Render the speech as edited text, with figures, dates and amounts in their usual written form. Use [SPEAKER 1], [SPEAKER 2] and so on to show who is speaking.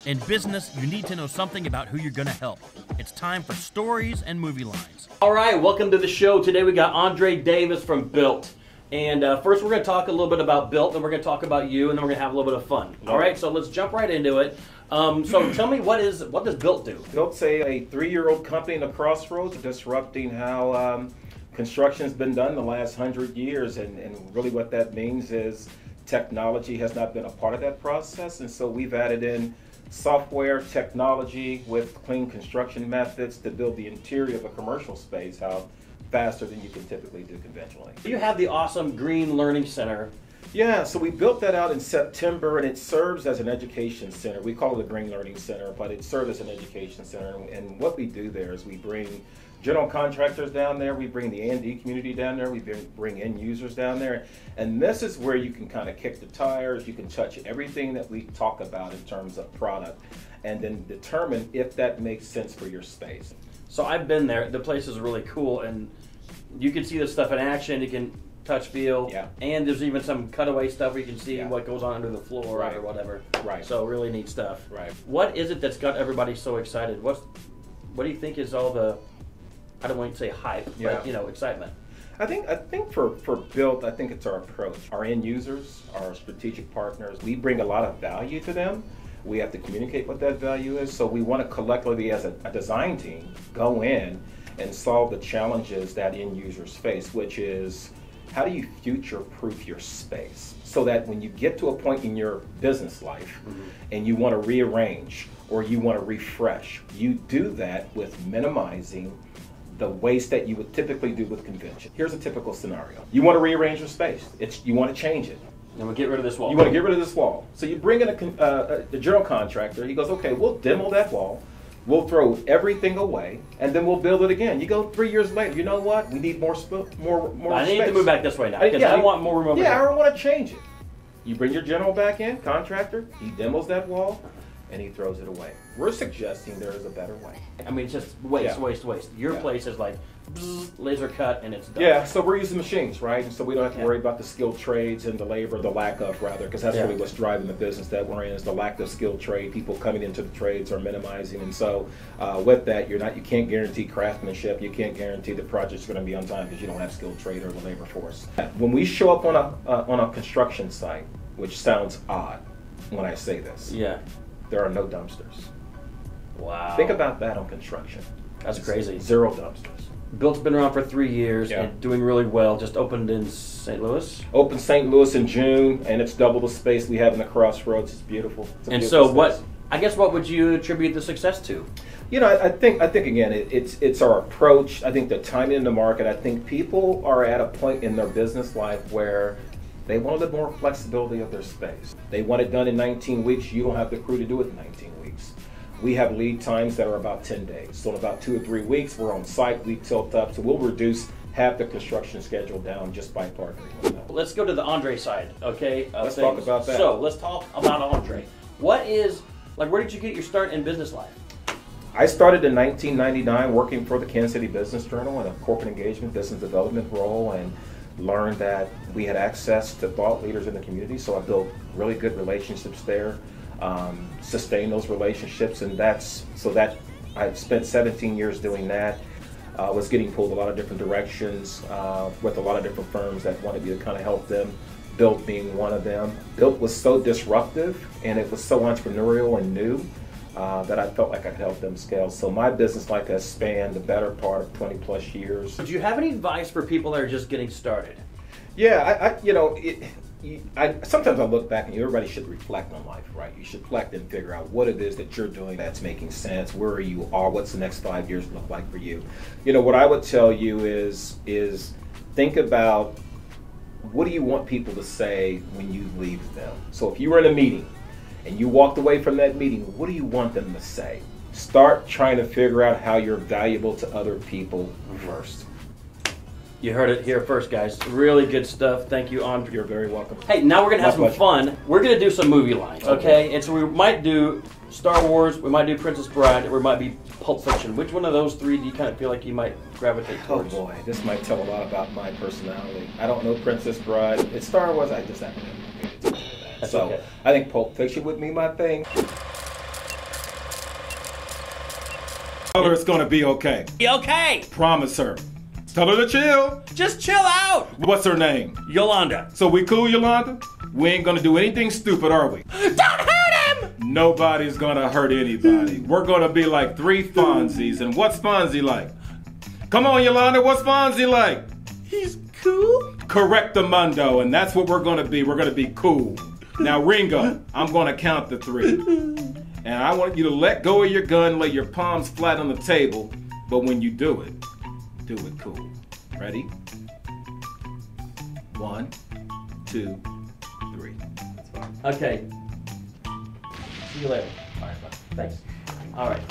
[SPEAKER 1] In business, you need to know something about who you're going to help. It's time for stories and movie lines. All right, welcome to the show. Today we got Andre Davis from Built. And first we're going to talk a little bit about Built, then we're going to talk about you, and then we're going to have a little bit of fun. All right, so let's jump right into it. So tell me, what does Built do?
[SPEAKER 2] Built's a 3-year-old company in the crossroads, disrupting how construction's been done the last 100 years. And really what that means is technology has not been a part of that process. And so we've added in software technology with clean construction methods to build the interior of a commercial space out faster than you can typically do conventionally.
[SPEAKER 1] You have the awesome Green Learning Center.
[SPEAKER 2] Yeah, so we built that out in September, and it serves as an education center. We call it a Green Learning Center, but it serves as an education center. And what we do there is we bring general contractors down there, we bring the A&D community down there, we bring end users down there, and this is where you can kind of kick the tires, you can touch everything that we talk about in terms of product, and then determine if that makes sense for your space.
[SPEAKER 1] So I've been there. The place is really cool, and you can see this stuff in action. You can touch, feel,
[SPEAKER 2] yeah. And
[SPEAKER 1] there's even some cutaway stuff where you can see what goes on under the floor or whatever.
[SPEAKER 2] Right.
[SPEAKER 1] So really neat stuff.
[SPEAKER 2] Right.
[SPEAKER 1] What is it that's got everybody so excited? What do you think is all the, I don't want to say hype, but excitement?
[SPEAKER 2] I think for Built, I think it's our approach. Our end users, our strategic partners, we bring a lot of value to them. We have to communicate what that value is. So we want to collectively, as a design team, go in and solve the challenges that end users face, which is how do you future-proof your space so that when you get to a point in your business life and you want to rearrange or you want to refresh, you do that with minimizing the waste that you would typically do with convention. Here's a typical scenario. You want to rearrange your space. You want to change it.
[SPEAKER 1] And we'll get rid of this wall.
[SPEAKER 2] You want to get rid of this wall. So you bring in a general contractor. He goes, okay, we'll demo that wall. We'll throw everything away, and then we'll build it again. You go 3 years later. You know what? We need more space.
[SPEAKER 1] I need to move back this way now because I want more room over here.
[SPEAKER 2] Yeah, I want to change it. You bring your general back in, contractor. He demos that wall, and he throws it away. We're suggesting there is a better way.
[SPEAKER 1] I mean, it's just waste, waste. Your place is like laser cut and it's done.
[SPEAKER 2] Yeah, so we're using machines, right? And so we don't have to worry about the skilled trades and the labor, the lack of rather, because that's really what's driving the business that we're in is the lack of skilled trade. People coming into the trades are minimizing, and so with that, you can't guarantee craftsmanship. You can't guarantee the project's going to be on time because you don't have skilled trade or the labor force. When we show up on a construction site, which sounds odd when I say this, there are no dumpsters.
[SPEAKER 1] Wow.
[SPEAKER 2] Think about that on construction.
[SPEAKER 1] That's crazy.
[SPEAKER 2] 0 dumpsters.
[SPEAKER 1] Built's been around for 3 years and doing really well. Just opened in St. Louis.
[SPEAKER 2] Opened St. Louis in June, and it's double the space we have in the Crossroads. It's beautiful. It's
[SPEAKER 1] so what? I guess what would you attribute the success to?
[SPEAKER 2] You know, I think again, it's our approach. I think the timing in the market. I think people are at a point in their business life where they want a little more flexibility of their space. They want it done in 19 weeks. You don't have the crew to do it in 19 weeks. We have lead times that are about 10 days. So in about 2 or 3 weeks, we're on site, we tilt up. So we'll reduce half the construction schedule down just by partnering with them.
[SPEAKER 1] Let's go to the Andre side, okay?
[SPEAKER 2] Let's talk about that.
[SPEAKER 1] So let's talk about Andre. Where did you get your start in business life?
[SPEAKER 2] I started in 1999 working for the Kansas City Business Journal in a corporate engagement, business development role, and learned that we had access to thought leaders in the community. So I built really good relationships there. Sustain those relationships, and I spent 17 years doing that. Was getting pulled a lot of different directions with a lot of different firms that wanted me to kind of help them, Built being one of them. Built was so disruptive and it was so entrepreneurial and new that I felt like I could help them scale. So my business life has spanned the better part of 20 plus years.
[SPEAKER 1] Do you have any advice for people that are just getting started?
[SPEAKER 2] Yeah, sometimes I look back and everybody should reflect on life, right? You should reflect and figure out what it is that you're doing that's making sense, where you are, what's the next 5 years look like for you. You know, what I would tell you is think about what do you want people to say when you leave them. So if you were in a meeting and you walked away from that meeting, what do you want them to say? Start trying to figure out how you're valuable to other people first.
[SPEAKER 1] You heard it here first, guys. Really good stuff. Thank you, Andre.
[SPEAKER 2] You're very welcome.
[SPEAKER 1] Hey, now we're going to have some fun. We're going to do some movie lines, okay? And so we might do Star Wars, we might do Princess Bride, or we might be Pulp Fiction. Which one of those three do you kind of feel like you might gravitate towards?
[SPEAKER 2] Oh boy, this might tell a lot about my personality. I don't know Princess Bride. It's Star Wars, I just haven't been.
[SPEAKER 1] That's
[SPEAKER 2] so
[SPEAKER 1] okay.
[SPEAKER 2] I think Pulp Fiction would be my thing.
[SPEAKER 3] Tell her it's gonna be okay.
[SPEAKER 1] Be okay.
[SPEAKER 3] Promise her. Tell her to chill.
[SPEAKER 1] Just chill out.
[SPEAKER 3] What's her name?
[SPEAKER 1] Yolanda.
[SPEAKER 3] So we cool, Yolanda? We ain't gonna do anything stupid, are we?
[SPEAKER 1] Don't hurt him!
[SPEAKER 3] Nobody's gonna hurt anybody. We're gonna be like three Fonzies. And what's Fonzie like? Come on, Yolanda, what's Fonzie like?
[SPEAKER 1] He's cool.
[SPEAKER 3] Correctamundo, and that's what we're gonna be. We're gonna be cool. Now, Ringo, I'm gonna count to 3. And I want you to let go of your gun, lay your palms flat on the table, but when you do it cool. Ready? 1, 2, 3.
[SPEAKER 1] Okay. See you later. All right, bye. Thanks. All right.